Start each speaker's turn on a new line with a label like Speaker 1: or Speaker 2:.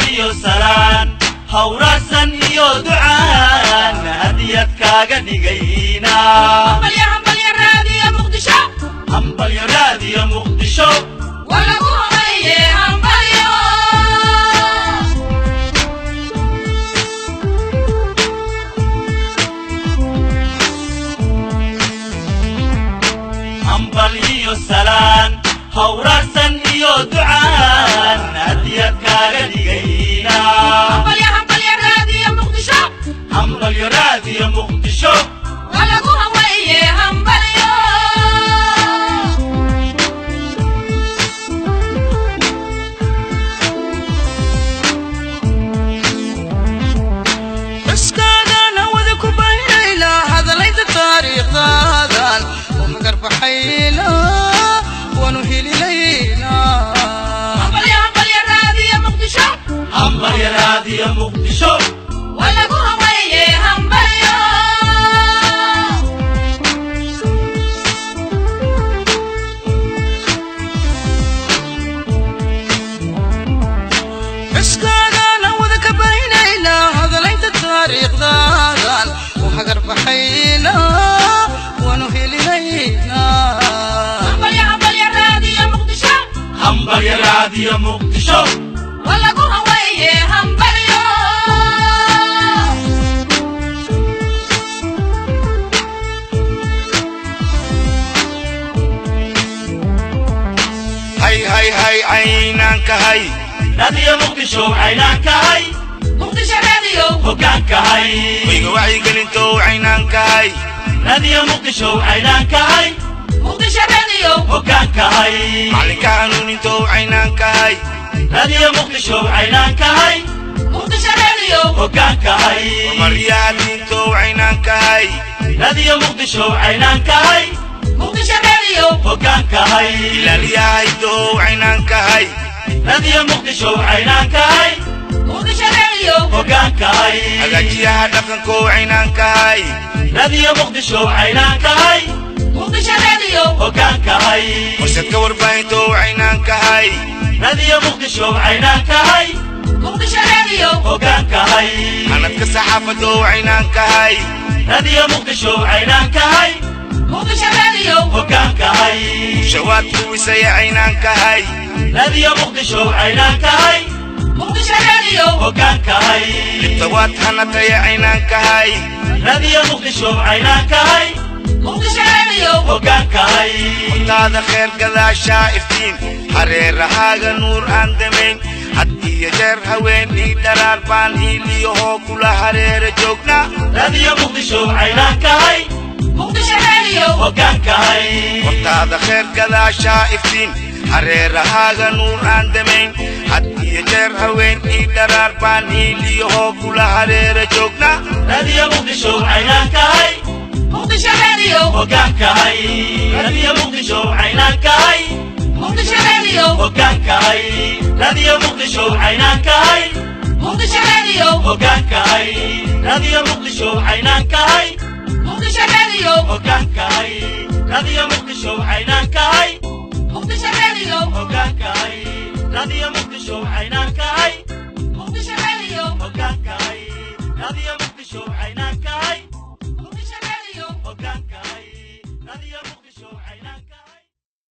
Speaker 1: hambalyo salaan hawrasan iyo ducaan hadiyad kaaga dhigayna
Speaker 2: hambalyo raadiyo muqdisho
Speaker 1: hambalyo raadiyo muqdisho
Speaker 2: walagu habaye hambalyo
Speaker 1: hambalyo salaan hawrasan iyo ducaan hadiyad kaaga dhigayna
Speaker 2: hambalyo raadiyo muqdisho
Speaker 1: hambalyo raadiyo muqdisho
Speaker 2: walagu habaye hambalyo
Speaker 3: iskaadana wada ku baynayna hadalayda taariikhdadan uma garbaxayna wanu helilayna
Speaker 2: hambalyo raadiyo muqdisho
Speaker 1: hambalyo raadiyo muqdisho
Speaker 2: walagu habaye hambalyo
Speaker 3: iskaadana wada ka baynayna hadalayda taariikhdadan uma garbaxayna wanu helilayna
Speaker 2: hambalyo raadiyo muqdisho
Speaker 1: hambalyo raadiyo muqdisho
Speaker 2: walagu habaye hambalyo
Speaker 3: hay aynanka hay
Speaker 1: raadiyo muqdisho aynanka hay
Speaker 2: muqdisho raadiyo
Speaker 1: hoggaanka hay
Speaker 3: wayga wacyigelinto aynanka hay
Speaker 1: raadiyo muqdisho aynanka hay
Speaker 2: muqdisho raadiyo
Speaker 1: hoggaanka hay
Speaker 3: macalinka hanuuninto aynanka hay
Speaker 1: raadiyo muqdisho aynanka hay
Speaker 2: muqdisho raadiyo
Speaker 1: hoggaanka hay
Speaker 3: maryaadinto aynanka hay
Speaker 1: raadiyo muqdisho aynanka hay
Speaker 2: muqdisho raadiyo
Speaker 1: hoggaanka hay
Speaker 3: ilaaliyahaydo aynanka hay
Speaker 1: raadiyo muqdisho aynanka hay
Speaker 2: muqdisho raadiyo
Speaker 1: hoggaanka hay
Speaker 3: hagaajiyaha dhaqanko aynanka hay
Speaker 1: raadiyo muqdisho aynanka hay
Speaker 2: muqdisho raadiyo
Speaker 1: hoggaanka hay
Speaker 3: horsadka warbaahinto aynanka hay
Speaker 1: raadiyo muqdisho aynanka hay
Speaker 2: muqdisho raadiyo
Speaker 1: hoggaanka hay
Speaker 3: hanadka saxaafado aynanka hay
Speaker 1: raadiyo muqdisho aynanka hay
Speaker 2: muqdisho raadiyo
Speaker 1: hoggaanka hay
Speaker 3: shawaad kuwisaya aynanka hay
Speaker 1: raadiyo muqdisho aynanka hay
Speaker 2: muqdisho raadiyo
Speaker 1: hoggaanka hay
Speaker 3: libtawaad hanataya aynanka hay
Speaker 1: raadiyo muqdisho aynanka hay
Speaker 2: muqdisho raadiyo
Speaker 1: hoggaanka hay
Speaker 3: hortaada kheer gadaashaa iftiin hareerahaaga nuur aan damayn had iyo jeer haween ii dharaar baan hiiliyahoo kula hareera joogna
Speaker 1: raadiyo muqdisho aynanka hay
Speaker 2: muqdisho raadiyo
Speaker 1: hoggaanka hay
Speaker 3: hortaada kheer gadaashaa iftiin hareerahaaga nuur aan damayn had iyo jeer haween ii dharaar baan hiiliyahoo kula hareera joogna
Speaker 1: raadiyo muqdisho aynanka hay
Speaker 2: muqdisho raadiyo
Speaker 1: hoggaanka hay raadiyo muqdisho aynanka hay
Speaker 2: muqdisho raadiyo
Speaker 1: hoggaanka hay raadiyo muqdisho aynanka hay
Speaker 2: muqdisho raadiyo
Speaker 1: hoggaanka hay raadiyo muqdisho aynanka hay
Speaker 2: muqdisho raadiyo
Speaker 1: hoggaanka hay raadiyo muqdisho aynanka hay
Speaker 2: muqdisho raadiyo
Speaker 1: hoggaanka hay raadiyo muqdisho aynanka hay
Speaker 2: muqdisho raadiyo
Speaker 1: hoggaanka hay raadiyo muqdisho aynanka hay
Speaker 2: muqdisho raadiyo
Speaker 1: hoggaanka hay raadiyo